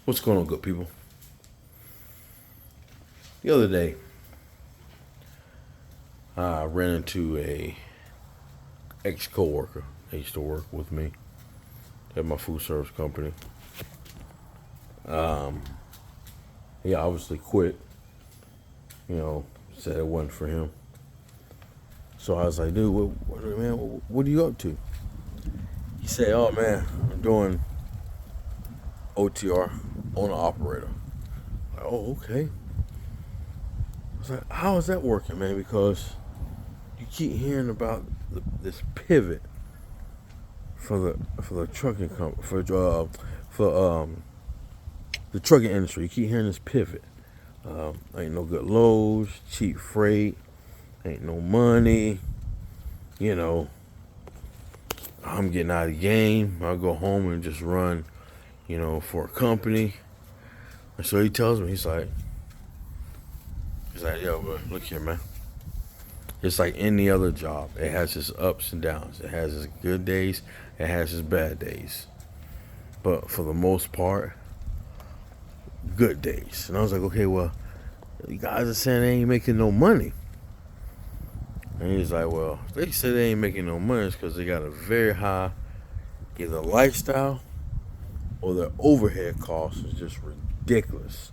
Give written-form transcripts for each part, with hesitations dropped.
What's going on, good people? The other day, I ran into a ex coworker. That used to work with me at my food service company. He obviously quit. Said it wasn't for him. So I was like, dude, what are you up to? He said, oh man, I'm doing OTR, owner operator. Like, oh, okay. I was like, how is that working, man? Because you keep hearing about this pivot for the trucking company for the trucking industry. You keep hearing this pivot. Ain't no good loads, cheap freight, ain't no money. You know, I'm getting out of the game. I go home and just run, for a company. And so he tells me, he's like, yo, bro, look here, man. It's like any other job. It has its ups and downs. It has its good days. It has its bad days. But for the most part, good days. And I was like, okay, well, you guys are saying they ain't making no money. And he's like, well, they say they ain't making no money because they got a very high either lifestyle or their overhead costs is just ridiculous.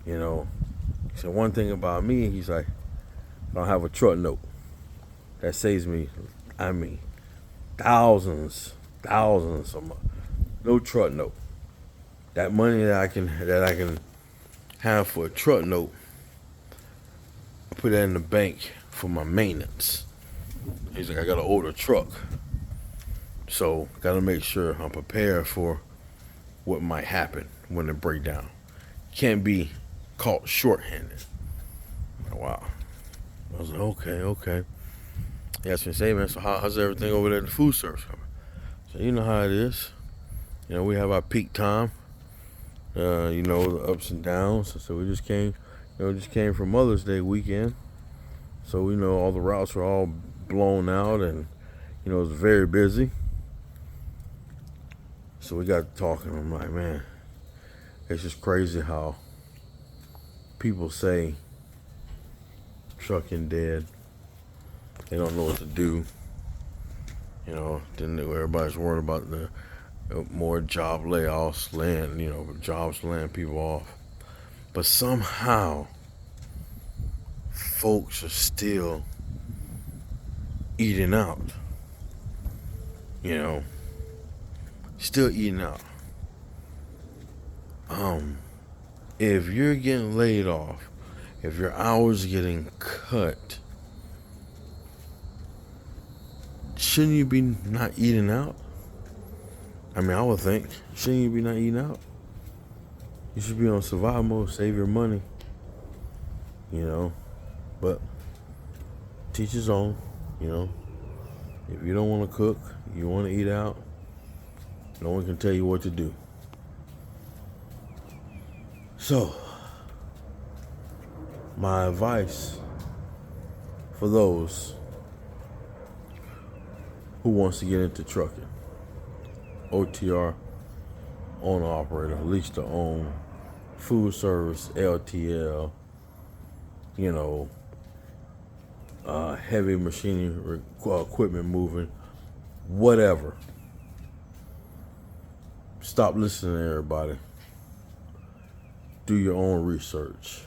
You know, he said one thing about me, he's like, I don't have a truck note. That saves me, thousands a month. No truck note. That money that I can have for a truck note, I put that in the bank for my maintenance. He's like, I got to order a truck. So, got to make sure I'm prepared for what might happen when it break down. Can't be caught shorthanded. Wow. I was like, okay. He asked me, say, man, so how's everything over there in the food service company? So, you know how it is. We have our peak time. The ups and downs. So we just came from Mother's Day weekend. So all the routes were all blown out, and it was very busy. So we got talking. I'm like, man, it's just crazy how people say trucking dead. They don't know what to do. Then everybody's worried about the more job layoffs, jobs laying people off. But somehow, folks are still eating out. Still eating out. If you're getting laid off, if your hours are getting cut, shouldn't you be not eating out? I would think. Shouldn't you be not eating out? You should be on survival mode, save your money. But teach his own. If you don't want to cook, you want to eat out, no one can tell you what to do. So, my advice for those who wants to get into trucking, OTR, owner operator, lease to own, food service, LTL, heavy machinery, equipment moving, whatever. Stop listening to everybody. Do your own research.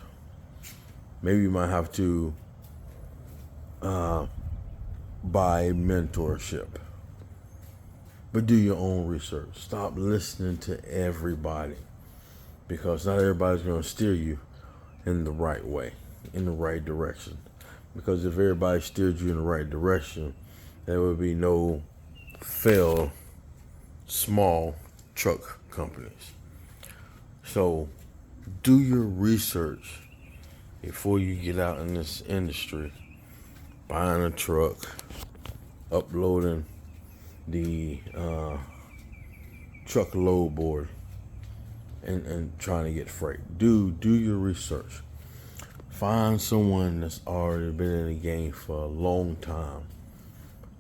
Maybe you might have to buy mentorship. But do your own research. Stop listening to everybody, because not everybody's going to steer you in the right way, in the right direction. Because if everybody steered you in the right direction, there would be no failed small truck companies. So do your research before you get out in this industry, buying a truck, uploading the truck load board, and trying to get freight. Do your research. Find someone that's already been in the game for a long time.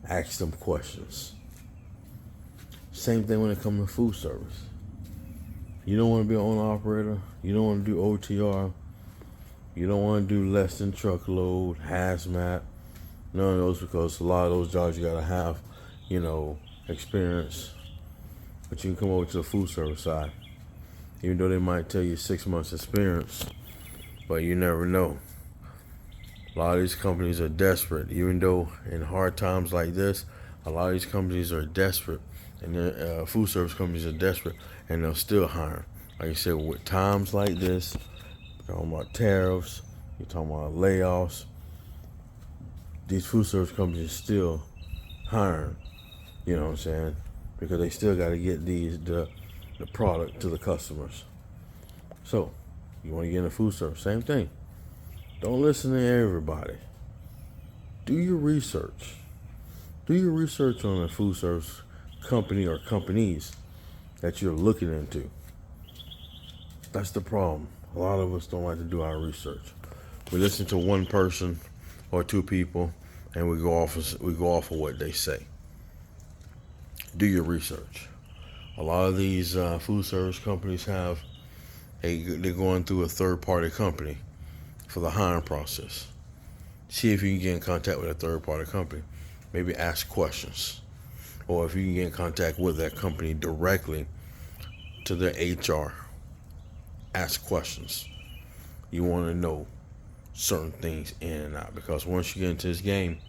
Ask them questions. Same thing when it comes to food service. You don't want to be an owner operator. You don't want to do OTR. You don't want to do less than truckload, hazmat, none of those, because a lot of those jobs you gotta have, experience. But you can come over to the food service side, even though they might tell you 6 months experience, but you never know. A lot of these companies are desperate, even though in hard times like this, a lot of these companies are desperate, and the food service companies are desperate, and they'll still hire. Like I said, with times like this, you're talking about tariffs, you're talking about layoffs, these food service companies are still hiring, you know what I'm saying? Because they still got to get the product to the customers. So, you want to get into food service, same thing. Don't listen to everybody. Do your research. Do your research on a food service company or companies that you're looking into. That's the problem. A lot of us don't like to do our research. We listen to one person or two people, and we go off of what they say. Do your research. A lot of these food service companies they're going through a third-party company for the hiring process. See if you can get in contact with a third-party company. Maybe ask questions, or if you can get in contact with that company directly to their HR. Ask questions. You want to know certain things in and out, because once you get into this game,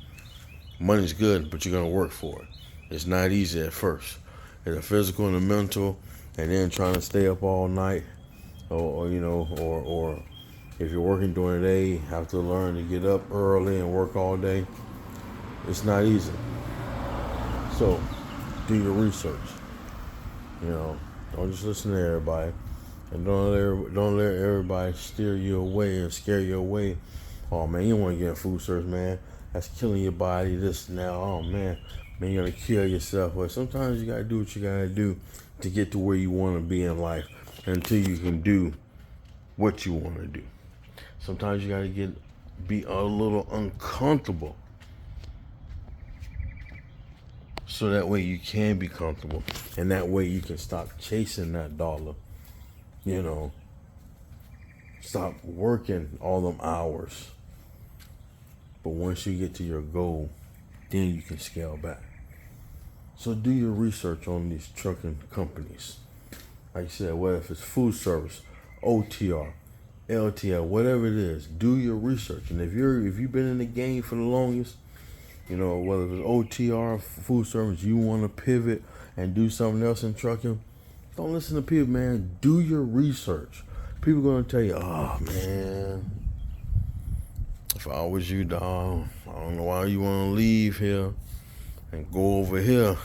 money's good, but you're gonna work for it. It's not easy at first. It's a physical and a mental, and then trying to stay up all night, or if you're working during the day, have to learn to get up early and work all day. It's not easy. So, do your research. Don't just listen to everybody. And don't let everybody steer you away and scare you away. Oh man, you don't want to get in food service, man. That's killing your body. This now, oh man, you're gonna kill yourself. Well, sometimes you gotta do what you gotta do to get to where you want to be in life, until you can do what you want to do. Sometimes you gotta be a little uncomfortable, so that way you can be comfortable, and that way you can stop chasing that dollar. Stop working all them hours. But once you get to your goal, then you can scale back. So do your research on these trucking companies. Like I said, whether if it's food service, OTR, LTL, whatever it is, do your research. And if you've been in the game for the longest, whether it's OTR, food service, you want to pivot and do something else in trucking, don't listen to people, man. Do your research. People are going to tell you, oh, man, if I was you, dog, I don't know why you want to leave here and go over here.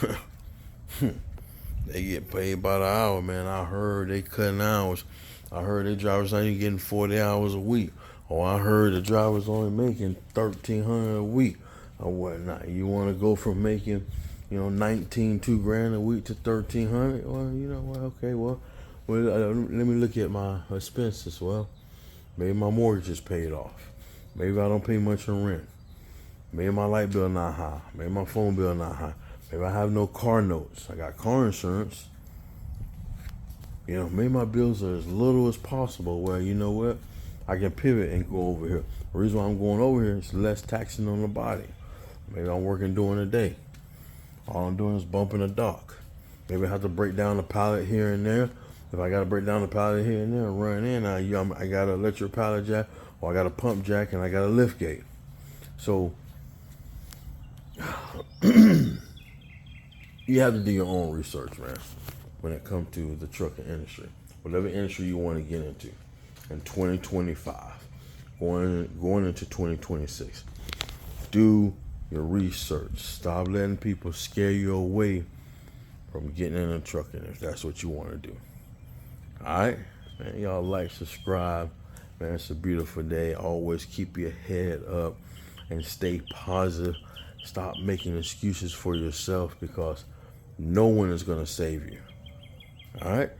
They get paid by the hour, man. I heard they cutting hours. I heard they drivers not even getting 40 hours a week. Oh, I heard the drivers only making $1,300 a week or whatnot. You want to go from making 2 grand a week to 1,300. Well, okay, let me look at my expenses. Well, maybe my mortgage is paid off. Maybe I don't pay much in rent. Maybe my light bill not high. Maybe my phone bill not high. Maybe I have no car notes. I got car insurance. Maybe my bills are as little as possible. Well, you know what? I can pivot and go over here. The reason why I'm going over here is less taxing on the body. Maybe I'm working during the day. All I'm doing is bumping a dock. Maybe I have to break down the pallet here and there. If I got to break down the pallet here and there and run in, I got an electric pallet jack, or I got a pump jack, and I got a lift gate. So you have to do your own research, man, when it comes to the trucking industry. Whatever industry you want to get into in 2025, going into 2026. Do your research. Stop letting people scare you away from getting into trucking, if that's what you want to do. Alright? Man, y'all like, subscribe. Man, it's a beautiful day. Always keep your head up and stay positive. Stop making excuses for yourself, because no one is going to save you. Alright?